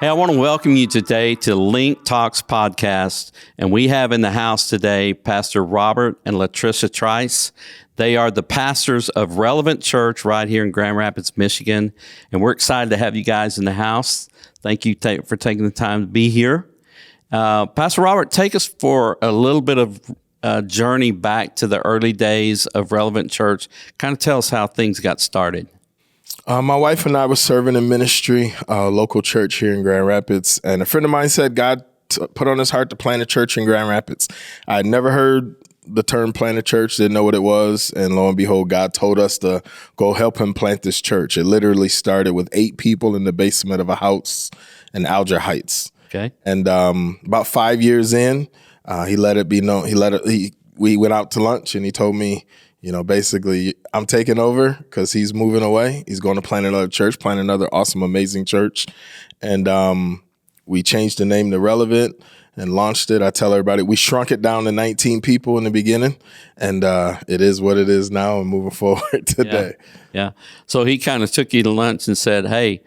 Hey, I want to welcome you today to LINC Talks podcast. And we have in the house today Pastor Robert and LaTricia Trice. They are the pastors of Relevant Church right here in Grand Rapids, Michigan. And we're excited to have you guys in the house. Thank you for taking the time to be here. Pastor Robert, take us for a little bit of a journey back to the early days of Relevant Church. Kind of tell us how things got started. My wife and I were serving in ministry, local church here in Grand Rapids. And a friend of mine said God put on his heart to plant a church in Grand Rapids. I had never heard the term plant a church, didn't know what it was. And lo and behold, God told us to go help him plant this church. It literally started with 8 people in the basement of a house in Alger Heights. Okay. And about 5 years in, he let it be known. We went out to lunch and he told me, basically, I'm taking over because he's moving away. He's going to plant another church, plant another awesome, amazing church. And we changed the name to Relevant and launched it. I tell everybody, we shrunk it down to 19 people in the beginning. And it is what it is now and moving forward today. Yeah. So he kind of took you to lunch and said, hey,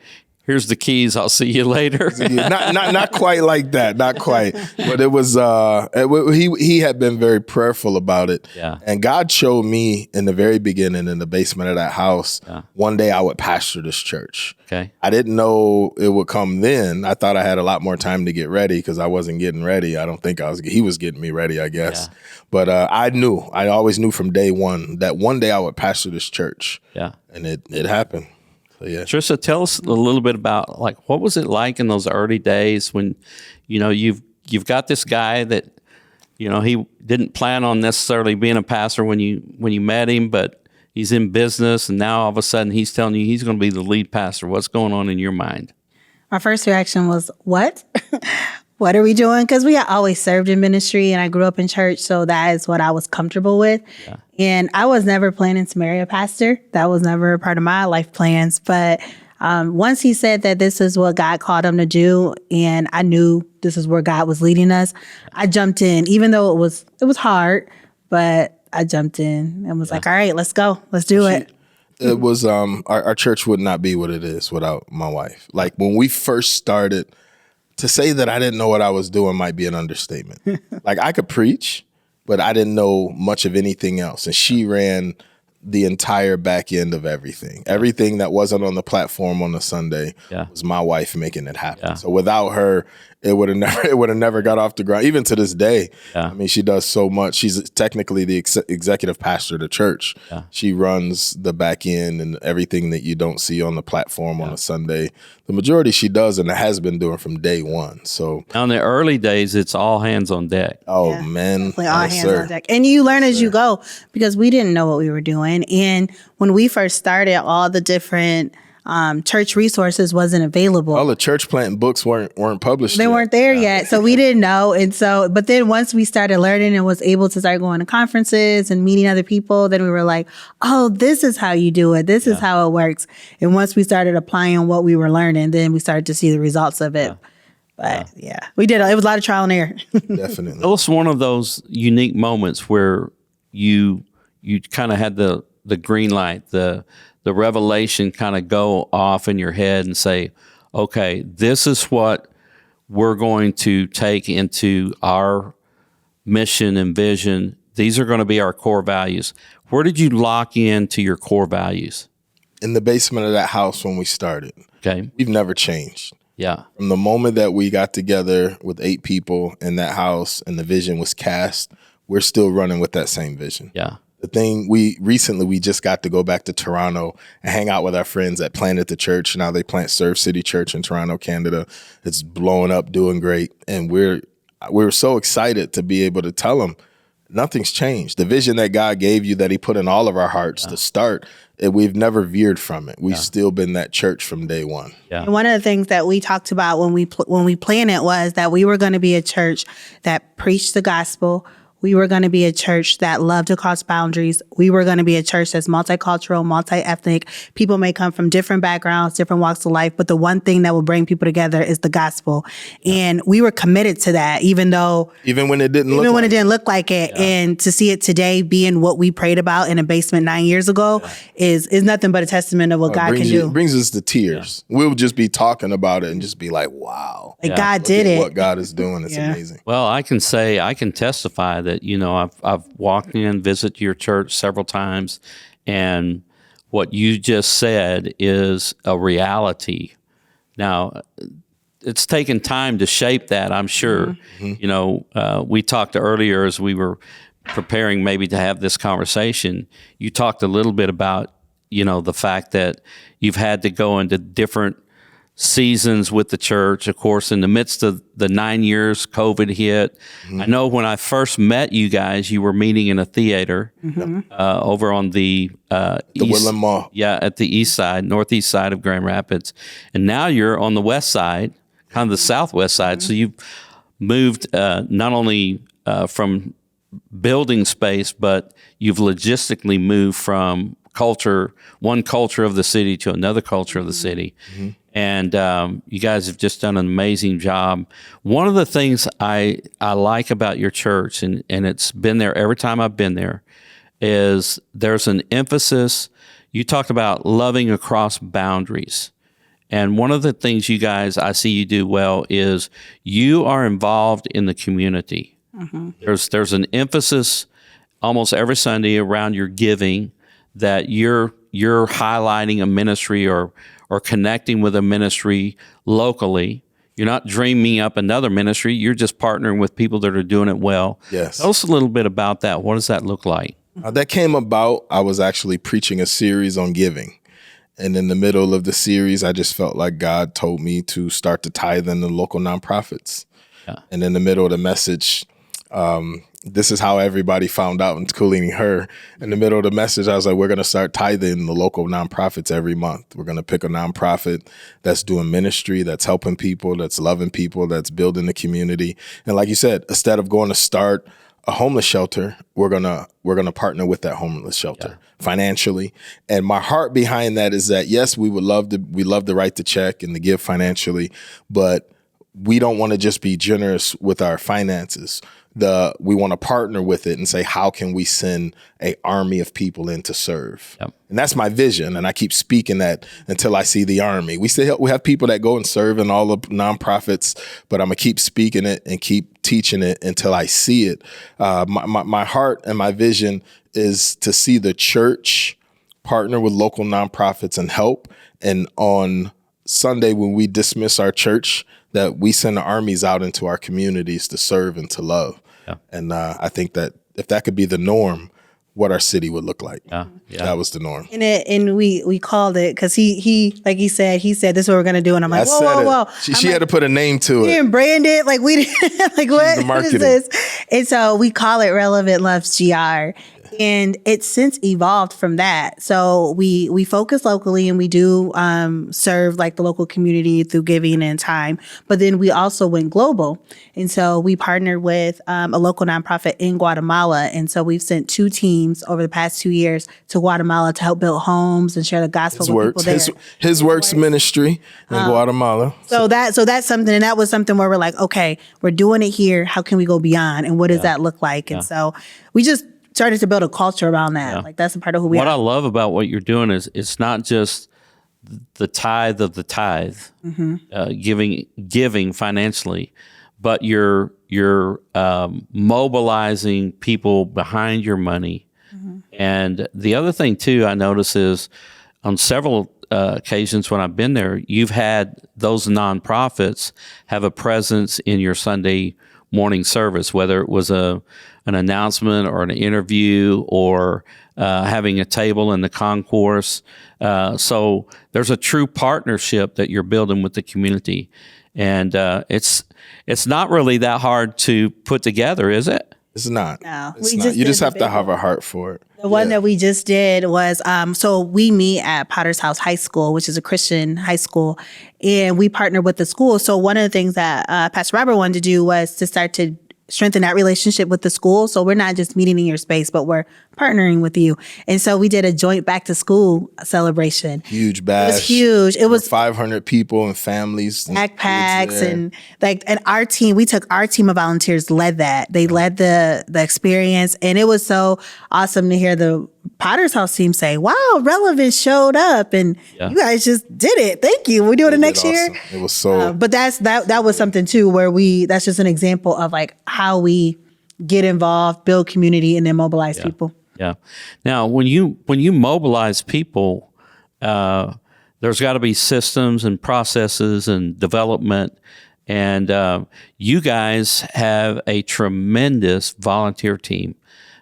here's the keys. I'll see you later. Not quite like that. Not quite. But it was, he had been very prayerful about it. Yeah. And God showed me in the very beginning in the basement of that house, one day I would pastor this church. Okay. I didn't know it would come then. I thought I had a lot more time to get ready because I wasn't getting ready. I don't think he was getting me ready, I guess. Yeah. But I always knew from day one that one day I would pastor this church. Yeah. And it happened. Yeah. Tricia, tell us a little bit about what was it like in those early days when, you've got this guy that, he didn't plan on necessarily being a pastor when you met him, but he's in business and now all of a sudden he's telling you he's going to be the lead pastor. What's going on in your mind? My first reaction was, what? What are we doing? Because we had always served in ministry and I grew up in church, so that is what I was comfortable with. Yeah. And I was never planning to marry a pastor. That was never a part of my life plans. But once he said that this is what God called him to do, and I knew this is where God was leading us, I jumped in, even though it was hard, but I jumped in and was like, all right, let's go. Let's do it. It was, our church would not be what it is without my wife. Like when we first started, to say that I didn't know what I was doing might be an understatement. Like I could preach, but I didn't know much of anything else. And she ran the entire back end of everything. Everything that wasn't on the platform on a Sunday was my wife making it happen. Yeah. So without her, it would have never got off the ground. Even to this day, I mean, she does so much. She's technically the executive pastor of the church. Yeah. She runs the back end and everything that you don't see on the platform on a Sunday. The majority she does and has been doing from day one. So now in the early days, it's all hands on deck. Oh, man. All hands on deck. And you learn as you go because we didn't know what we were doing. And when we first started, all the different church resources wasn't available. All the church planting books weren't published. They weren't there yet. So we didn't know. And so, but then once we started learning and was able to start going to conferences and meeting other people, then we were like, oh, this is how you do it. This is how it works. And once we started applying what we were learning, then we started to see the results of it. But we did. It was a lot of trial and error. Definitely. It was one of those unique moments where you kind of had the green light, the revelation kind of go off in your head and say, okay, this is what we're going to take into our mission and vision. These are going to be our core values. Where did you lock into your core values? In the basement of that house when we started. Okay. We've never changed. Yeah. From the moment that we got together with 8 people in that house and the vision was cast, we're still running with that same vision. Yeah. The thing we just got to go back to Toronto and hang out with our friends that planted the church. Now they plant Serve City Church in Toronto, Canada. It's blowing up, doing great. And we're so excited to be able to tell them nothing's changed. The vision that God gave you that he put in all of our hearts to start, we've never veered from it. We've still been that church from day one. Yeah. And one of the things that we talked about when we planned it was that we were going to be a church that preached the gospel. We were going to be a church that loved to cross boundaries. We were going to be a church that's multicultural, multi-ethnic. People may come from different backgrounds, different walks of life, but the one thing that will bring people together is the gospel. And we were committed to that, even when it didn't look like it. Yeah. And to see it today being what we prayed about in a basement 9 years ago is nothing but a testament of what God can do. It brings us to tears. Yeah. We'll just be talking about it and just be like, wow. Like God did it. What God is doing is amazing. Well, I can testify that, I've walked in, visited your church several times, and what you just said is a reality. Now, it's taken time to shape that, I'm sure. Mm-hmm. We talked earlier as we were preparing maybe to have this conversation. You talked a little bit about, the fact that you've had to go into different seasons with the church. Of course, in the midst of the 9 years, COVID hit. Mm-hmm. I know when I first met you guys, you were meeting in a theater over on the east, Woodland Mall. Yeah, at the east side, northeast side of Grand Rapids. And now you're on the west side, kind of the southwest side. Mm-hmm. So you've moved not only from building space, but you've logistically moved from one culture of the city to another culture of the city. Mm-hmm. And you guys have just done an amazing job. One of the things I like about your church, and it's been there every time I've been there, is there's an emphasis. You talked about loving across boundaries. And one of the things you guys, I see you do well, is you are involved in the community. Mm-hmm. There's an emphasis almost every Sunday around your giving that you're highlighting a ministry or connecting with a ministry locally. You're not dreaming up another ministry. You're just partnering with people that are doing it well. Yes. Tell us a little bit about that. What does that look like? That came about, I was actually preaching a series on giving. And in the middle of the series, I just felt like God told me to start to tithe in the local nonprofits. Yeah. And in the middle of the message, this is how everybody found out, including her. In the middle of the message, I was like, we're going to start tithing the local nonprofits every month. We're going to pick a nonprofit that's doing ministry, that's helping people, that's loving people, that's building the community. And like you said, instead of going to start a homeless shelter, we're gonna partner with that homeless shelter financially. And my heart behind that is that, yes, we love to write the check and to give financially, but we don't want to just be generous with our finances. We want to partner with it and say, how can we send an army of people in to serve? Yep. And that's my vision. And I keep speaking that until I see the army. We have people that go and serve in all the nonprofits, but I'm going to keep speaking it and keep teaching it until I see it. My heart and my vision is to see the church partner with local nonprofits and help. And on Sunday, when we dismiss our church, that we send the armies out into our communities to serve and to love. Yeah. And I think that if that could be the norm, what our city would look like. Yeah. That was the norm. And we called it because he like he said this is what we're gonna do. And I'm like, whoa. She had to put a name to it. We didn't brand it. Like we didn't like what is this? And so we call it Relevant Loves GR. And it's since evolved from that. So we focus locally and we do serve like the local community through giving and time. But then we also went global. And so we partnered with a local nonprofit in Guatemala. And so we've sent 2 teams over the past 2 years to Guatemala to help build homes and share the gospel with people there. His Works ministry in Guatemala. So that's something, and that was something where we're like, okay, we're doing it here. How can we go beyond? And what does that look like? And so we just started to build a culture around that. Yeah. Like that's a part of who we are. What I love about what you're doing is it's not just the tithe of the tithe, giving financially, but you're mobilizing people behind your money. Mm-hmm. And the other thing too, I notice is on several occasions when I've been there, you've had those nonprofits have a presence in your Sunday morning service, whether it was an announcement or an interview or having a table in the concourse. So there's a true partnership that you're building with the community. And it's not really that hard to put together, is it? It's not. No. It's not. You just have to have a heart for it. The one that we just did was, so we meet at Potter's House High School, which is a Christian high school, and we partnered with the school. So one of the things that Pastor Robert wanted to do was to start to strengthen that relationship with the school. So we're not just meeting in your space, but we're partnering with you. And so we did a joint back to school celebration. Huge bash. It was huge. It was 500 people and families. backpacks and our team, we took our team of volunteers, led that. They led the experience. And it was so awesome to hear the Potter's House team say, wow, Relevant showed up and you guys just did it. Thank you. We're doing it next year. It was so. But that was something too, where that's just an example of like how we get involved, build community, and then mobilize people. Yeah. Now, when you mobilize people, there's got to be systems and processes and development. And you guys have a tremendous volunteer team.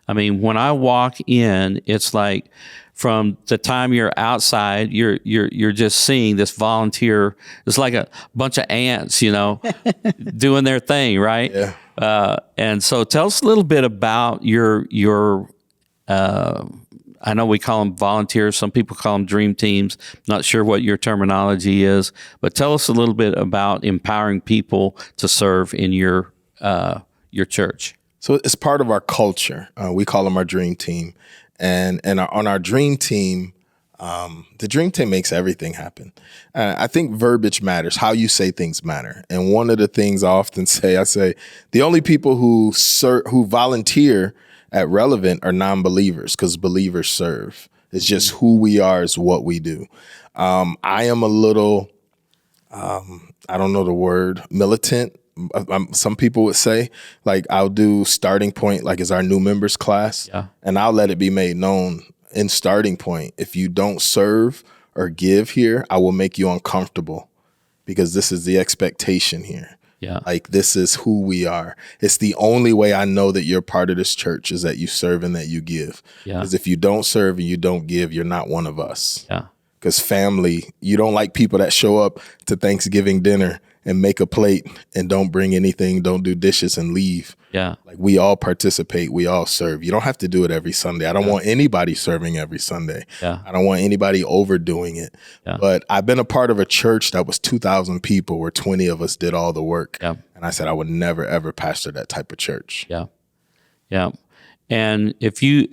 I mean, when I walk in, it's like from the time you're outside, you're just seeing this volunteer. It's like a bunch of ants, doing their thing, right? Yeah. And so, tell us a little bit about your. I know we call them volunteers. Some people call them dream teams. Not sure what your terminology is, but tell us a little bit about empowering people to serve in your church. So it's part of our culture. We call them our dream team. And on our dream team, the dream team makes everything happen. I think verbiage matters. How you say things matter. And one of the things I often say, the only people who volunteer at Relevant are non-believers because believers serve. It's just who we are is what we do. I am a little, I don't know the word, militant. Some people would say, like, I'll do starting point, like it's our new members class, and I'll let it be made known in starting point. If you don't serve or give here, I will make you uncomfortable because this is the expectation here. Yeah. Like, this is who we are. It's the only way I know that you're part of this church is that you serve and that you give. Because if you don't serve and you don't give, you're not one of us. Yeah. Because family, you don't like people that show up to Thanksgiving dinner and make a plate and don't bring anything, don't do dishes and leave. Yeah. Like, we all participate, we all serve. You don't have to do it every Sunday. I don't want anybody serving every Sunday. Yeah. I don't want anybody overdoing it. Yeah. But I've been a part of a church that was 2,000 people where 20 of us did all the work. Yeah. And I said I would never, ever pastor that type of church. Yeah. Yeah. And if you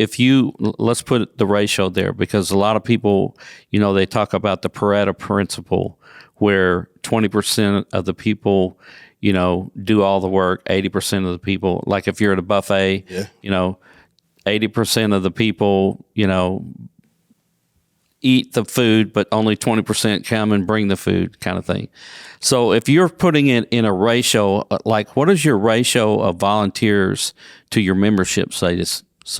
let's put the ratio there, because a lot of people, they talk about the Pareto principle where 20% of the people, do all the work, 80% of the people, like if you're at a buffet, 80% of the people, eat the food, but only 20% come and bring the food kind of thing. So if you're putting it in a ratio, like what is your ratio of volunteers to your membership, so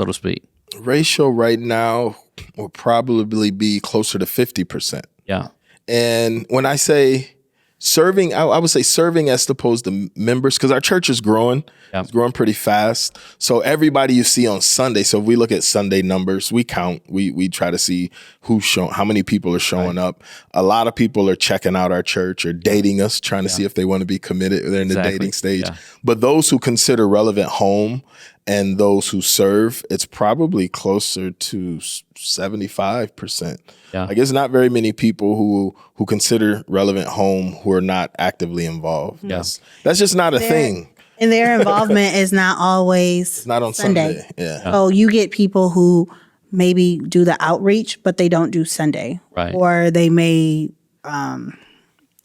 to speak? Ratio right now will probably be closer to 50%. Yeah. And when I say serving, I would say serving as opposed to members, because our church is growing. Yeah. It's growing pretty fast. So everybody you see on Sunday, so if we look at Sunday numbers, we count, we try to see how many people are showing up. A lot of people are checking out our church or dating us, trying to see if they want to be committed. They're in the dating stage. Yeah. But those who consider Relevant home and those who serve, it's probably closer to 75%. Yeah. Like, it's not very many people who consider Relevant home who are not actively involved. Yeah. That's just not a thing. And their involvement is not always It's not on Sunday. Yeah. So you get people who maybe do the outreach, but they don't do Sunday. Right. Or they may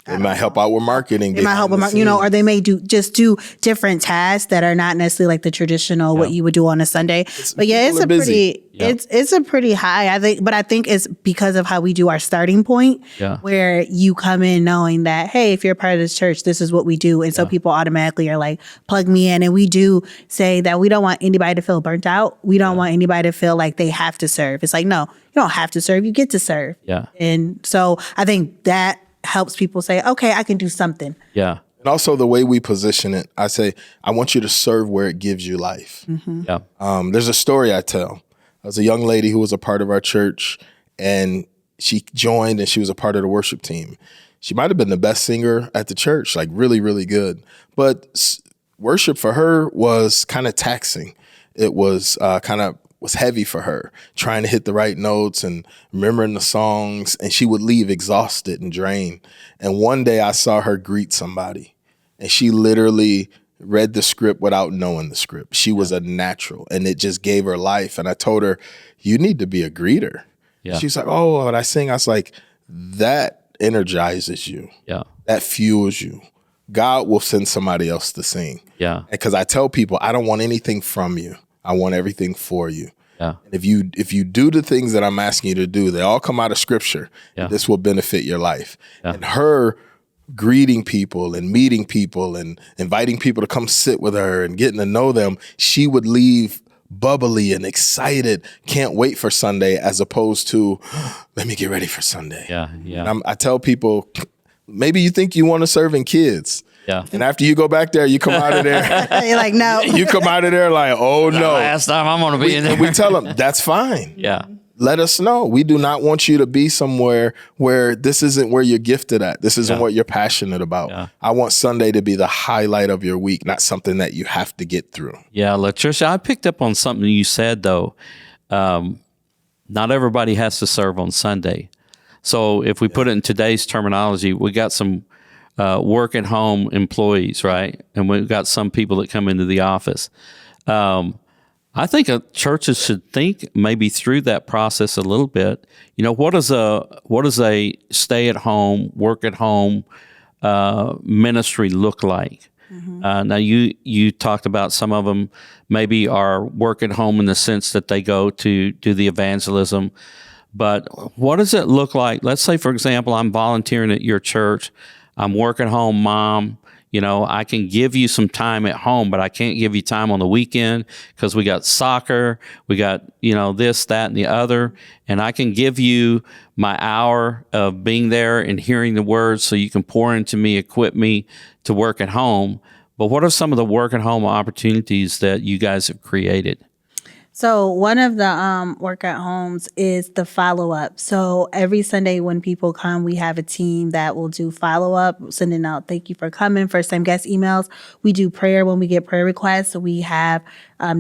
They might help out with marketing. They might help with marketing, or they may do different tasks that are not necessarily like the traditional what you would do on a Sunday. It's a pretty high, I think. But I think it's because of how we do our starting point, where you come in knowing that, hey, if you're a part of this church, this is what we do, and so people automatically are like, plug me in. And we do say that we don't want anybody to feel burnt out. We don't want anybody to feel like they have to serve. It's like, no, you don't have to serve. You get to serve. Yeah. And so I think that helps people say, okay, I can do something. Yeah. And also the way we position it, I say, I want you to serve where it gives you life. Mm-hmm. Yeah. There's a story I tell. There's a young lady who was a part of our church, and she joined and she was a part of the worship team. She might have been the best singer at the church, like really, really good. But worship for her was kind of taxing. It was was heavy for her, trying to hit the right notes and remembering the songs, and she would leave exhausted and drained. And one day I saw her greet somebody, and she literally read the script without knowing the script. She was a natural, and it just gave her life. And I told her, you need to be a greeter. Yeah. She's like, oh, when I sing, I was like, that energizes you. Yeah. That fuels you. God will send somebody else to sing. Yeah. Because I tell people, I don't want anything from you. I want everything for you. Yeah. And if you do the things that I'm asking you to do, they all come out of scripture. Yeah. This will benefit your life. Yeah. And her greeting people and meeting people and inviting people to come sit with her and getting to know them, she would leave bubbly and excited, can't wait for Sunday, as opposed to, let me get ready for Sunday. Yeah. Yeah. And I tell people, maybe you think you want to serve in kids. Yeah. And after you go back there, you come out of there. You're like, no. You come out of there like, oh no. Last time I'm going to be in there. We tell them, that's fine. Yeah. Let us know. We do not want you to be somewhere where this isn't where you're gifted at. This isn't what you're passionate about. Yeah. I want Sunday to be the highlight of your week, not something that you have to get through. Yeah, LaTricia, I picked up on something you said, though. Not everybody has to serve on Sunday. So if we put it in today's terminology, we got some work-at-home employees, right? And we've got some people that come into the office. I think churches should think maybe through that process a little bit. You know, what does a stay-at-home, work-at-home ministry look like? Now, you talked about some of them maybe are work at home in the sense that they go to do the evangelism. But what does it look like? Let's say, for example, I'm volunteering at your church. I'm work at home mom. You know, I can give you some time at home, but I can't give you time on the weekend because we got soccer, we got, you know, this, that, and the other. And I can give you my hour of being there and hearing the words so you can pour into me, equip me to work at home. But what are some of the work at home opportunities that you guys have created? So one of the work at homes is the follow-up. So every Sunday when people come, we have a team that will do follow-up, sending out thank you for coming, first-time guest emails. We do prayer when we get prayer requests. So we have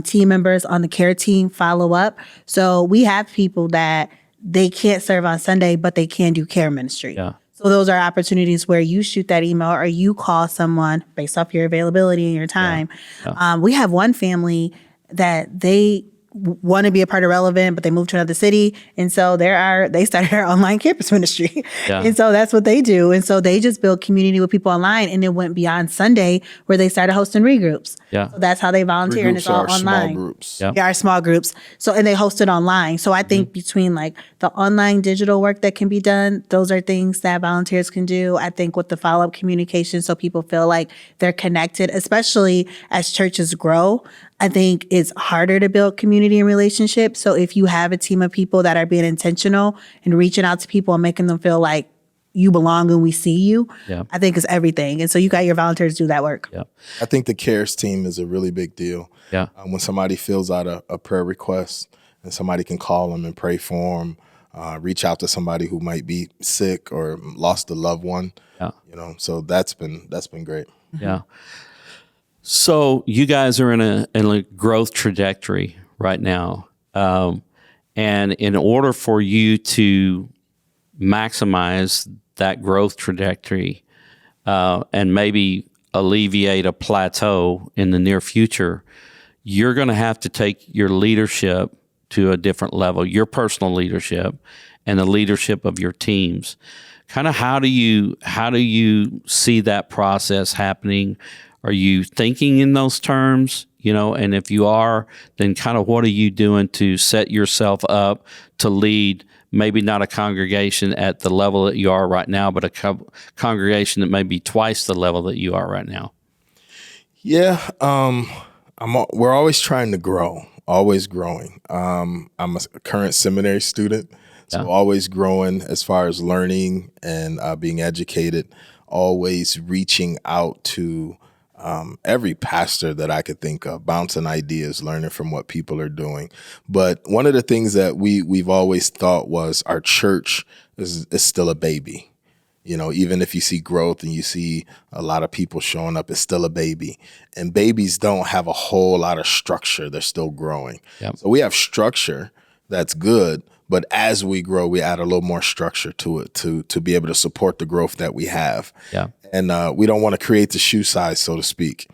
team members on the care team follow up. So we have people that they can't serve on Sunday, but they can do care ministry. Yeah. So those are opportunities where you shoot that email or you call someone based off your availability and your time. Yeah. We have one family that they want to be a part of Relevant, but they moved to another city. And so they started their online campus ministry. Yeah. And so that's what they do. And so they just build community with people online. And it went beyond Sunday where they started hosting regroups. Yeah. So that's how they volunteer. And it's all online. Small groups. Yeah. Yeah, our small groups. So, and they host it online. So I think between like the online digital work that can be done, those are things that volunteers can do. I think with the follow-up communication, so people feel like they're connected, especially as churches grow. I think it's harder to build community and relationships. So if you have a team of people that are being intentional and reaching out to people and making them feel like you belong and we see you, Yeah. I think it's everything. And so you got your volunteers do that work. Yeah. I think the cares team is a really big deal. Yeah. When somebody fills out a prayer request and somebody can call them and pray for them, reach out to somebody who might be sick or lost a loved one. Yeah. You know, so that's been great. Yeah. So you guys are in a growth trajectory right now. And in order for you to maximize that growth trajectory and maybe alleviate a plateau in the near future, you're going to have to take your leadership to a different level, your personal leadership and the leadership of your teams. Kind of how do you see that process happening? Are you thinking in those terms? You know, and if you are, then kind of what are you doing to set yourself up to lead maybe not a congregation at the level that you are right now, but a congregation that may be twice the level that you are right now? Yeah, we're always trying to grow, always growing. I'm a current seminary student, so always growing as far as learning and being educated, always reaching out to every pastor that I could think of, bouncing ideas, learning from what people are doing. But one of the things that we've always thought was our church is still a baby. You know, even if you see growth and you see a lot of people showing up, it's still a baby. And babies don't have a whole lot of structure. They're still growing. Yep. So we have structure that's good, but as we grow, we add a little more structure to it to be able to support the growth that we have. Yeah. And we don't want to create the shoe size, so to speak.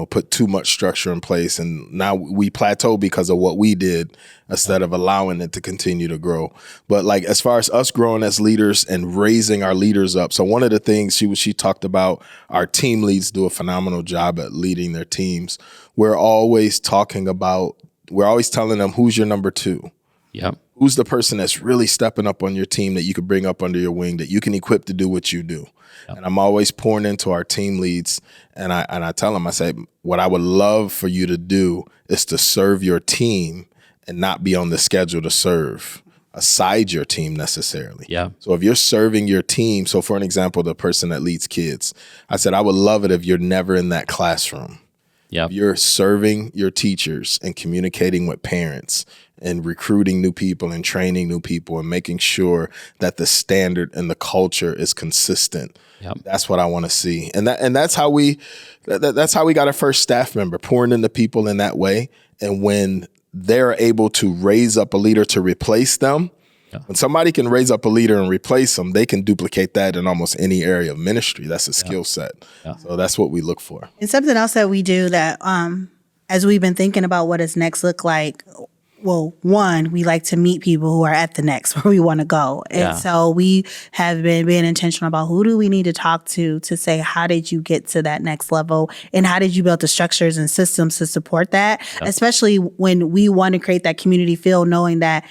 put too much structure in place. And now we plateau because of what we did instead of allowing it to continue to grow. But like, as far as us growing as leaders and raising our leaders up. So one of the things she talked about, our team leads do a phenomenal job at leading their teams. We're always telling them, who's your number two? Yep. Who's the person that's really stepping up on your team that you could bring up under your wing, that you can equip to do what you do? Yep. And I'm always pouring into our team leads, and I tell them, I say, what I would love for you to do is to serve your team and not be on the schedule to serve aside your team necessarily. Yeah. So if you're serving your team, so for an example, the person that leads kids, I said, I would love it if you're never in that classroom. Yeah. You're serving your teachers and communicating with parents and recruiting new people and training new people and making sure that the standard and the culture is consistent. Yep. That's what I want to see. And that's how we got our first staff member, pouring into people in that way. And when they're able to raise up a leader to replace them, when somebody can raise up a leader and replace them, they can duplicate that in almost any area of ministry. That's a skill set. Yeah. So that's what we look for. And something else that we do that, as we've been thinking about what does next look like, well, one, we like to meet people who are at the next where we want to go. And so we have been being intentional about who do we need to talk to say, how did you get to that next level? And how did you build the structures and systems to support that? Especially when we want to create that community feel, knowing that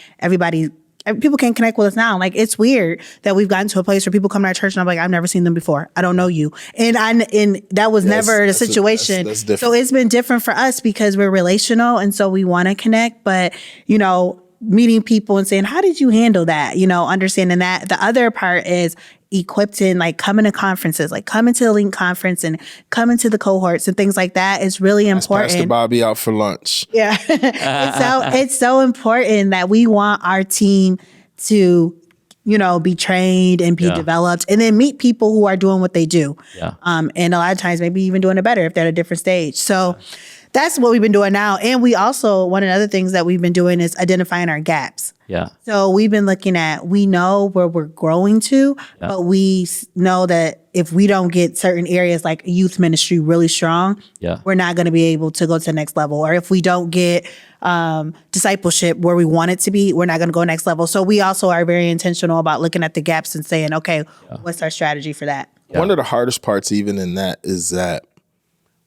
people can connect with us now. Like, it's weird that we've gotten to a place where people come to our church and I'm like, I've never seen them before. I don't know you. And that was never the situation. That's different. So it's been different for us because we're relational. And so we want to connect, but, meeting people and saying, how did you handle that? Understanding that. The other part is equipped in, like, coming to conferences, like coming to the LINC conference and coming to the cohorts and things like that is really important. Pastor Bobby out for lunch. Yeah. It's so important that we want our team to, be trained and be developed, and then meet people who are doing what they do. Yeah. And a lot of times maybe even doing it better if they're at a different stage. So that's what we've been doing now. And we also, one of the other things that we've been doing is identifying our gaps. Yeah. So we've been looking at, we know where we're growing to, but we know that if we don't get certain areas like youth ministry really strong, we're not going to be able to go to the next level. Or if we don't get discipleship where we want it to be, we're not going to go next level. So we also are very intentional about looking at the gaps and saying, okay, what's our strategy for that? One of the hardest parts even in that is that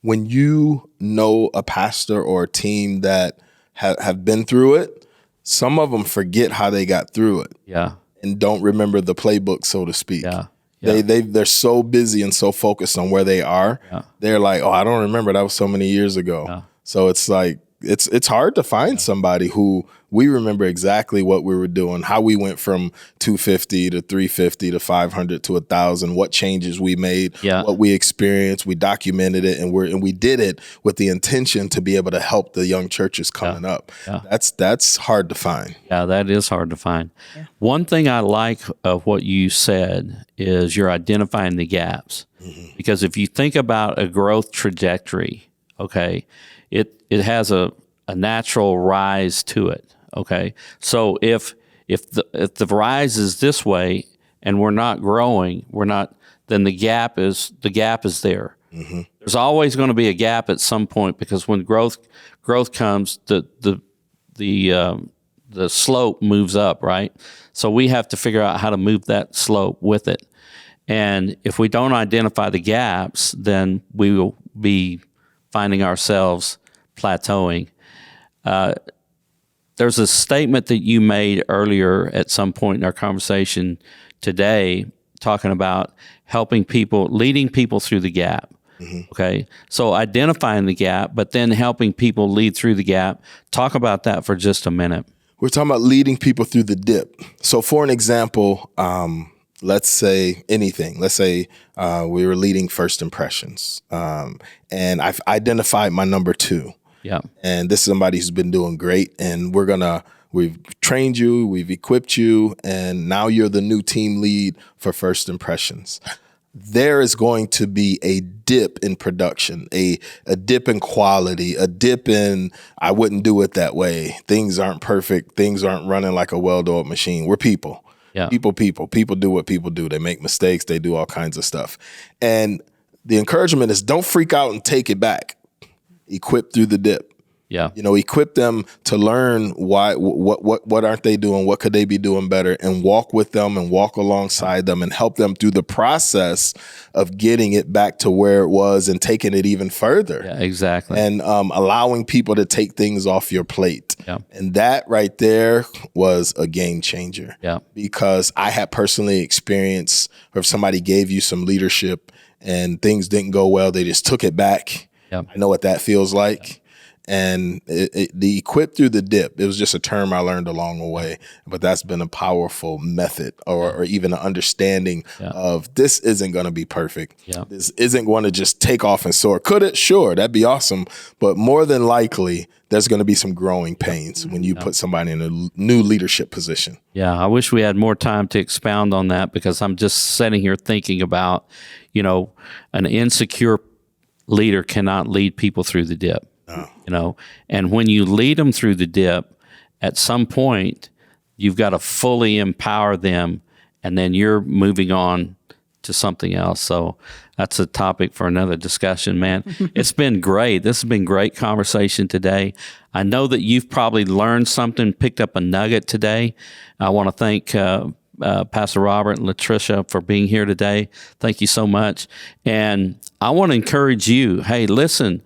when you know a pastor or a team that have been through it, some of them forget how they got through it. Yeah. And don't remember the playbook, so to speak. Yeah. They're so busy and so focused on where they are. Yeah. They're like, oh, I don't remember. That was so many years ago. Yeah. So it's like, it's hard to find somebody who we remember exactly what we were doing, how we went from 250 to 350 to 500 to 1,000, what changes we made, what we experienced, we documented it, and we did it with the intention to be able to help the young churches coming up. Yeah. That's hard to find. Yeah, that is hard to find. Yeah. One thing I like of what you said is you're identifying the gaps. Mm-hmm. Because if you think about a growth trajectory, okay, it has a natural rise to it. Okay, so if the rise is this way and we're not growing, then the gap is there. Mm-hmm. There's always going to be a gap at some point, because when growth comes, the slope moves up, right? So we have to figure out how to move that slope with it. And if we don't identify the gaps, then we will be finding ourselves plateauing. There's a statement that you made earlier at some point in our conversation today, talking about leading people through the gap. Mm-hmm. Okay, so identifying the gap, but then helping people lead through the gap. Talk about that for just a minute. We're talking about leading people through the dip. So for an example, let's say anything. Let's say we were leading first impressions, and I've identified my number two. Yeah. And this is somebody who's been doing great, and we've trained you, we've equipped you, and now you're the new team lead for first impressions. There is going to be a dip in production, a dip in quality, a dip in, I wouldn't do it that way. Things aren't perfect. Things aren't running like a well-oiled machine. We're people. Yeah. People do what people do. They make mistakes. They do all kinds of stuff. And the encouragement is, don't freak out and take it back. equip through the dip. Yeah. Equip them to learn what aren't they doing? What could they be doing better? And walk with them and walk alongside them and help them through the process of getting it back to where it was and taking it even further. Yeah, exactly. And allowing people to take things off your plate. Yeah. And that right there was a game changer. Yeah. Because I had personally experienced, or if somebody gave you some leadership and things didn't go well, they just took it back. Yeah. I know what that feels like. And the equip through the dip, it was just a term I learned along the way, but that's been a powerful method or even an understanding of this isn't going to be perfect. Yeah. This isn't going to just take off and soar. Could it? Sure, that'd be awesome. But more than likely, there's going to be some growing pains when you put somebody in a new leadership position. Yeah, I wish we had more time to expound on that because I'm just sitting here thinking about, an insecure leader cannot lead people through the dip. And when you lead them through the dip, at some point, you've got to fully empower them, and then you're moving on to something else. So that's a topic for another discussion, man. It's been great. This has been great conversation today. I know that you've probably learned something, picked up a nugget today. I want to thank Pastor Robert and LaTricia for being here today. Thank you so much. And I want to encourage you, hey, listen,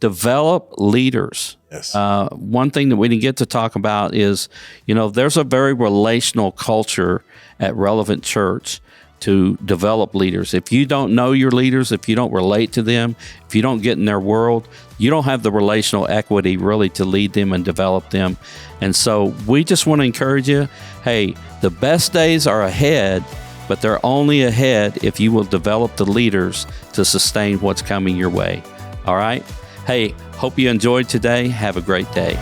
develop leaders. Yes. One thing that we didn't get to talk about is, there's a very relational culture at Relevant Church to develop leaders. If you don't know your leaders, if you don't relate to them, if you don't get in their world, you don't have the relational equity really to lead them and develop them. And so we just want to encourage you, hey, the best days are ahead, but they're only ahead if you will develop the leaders to sustain what's coming your way. All right? Hey, hope you enjoyed today. Have a great day.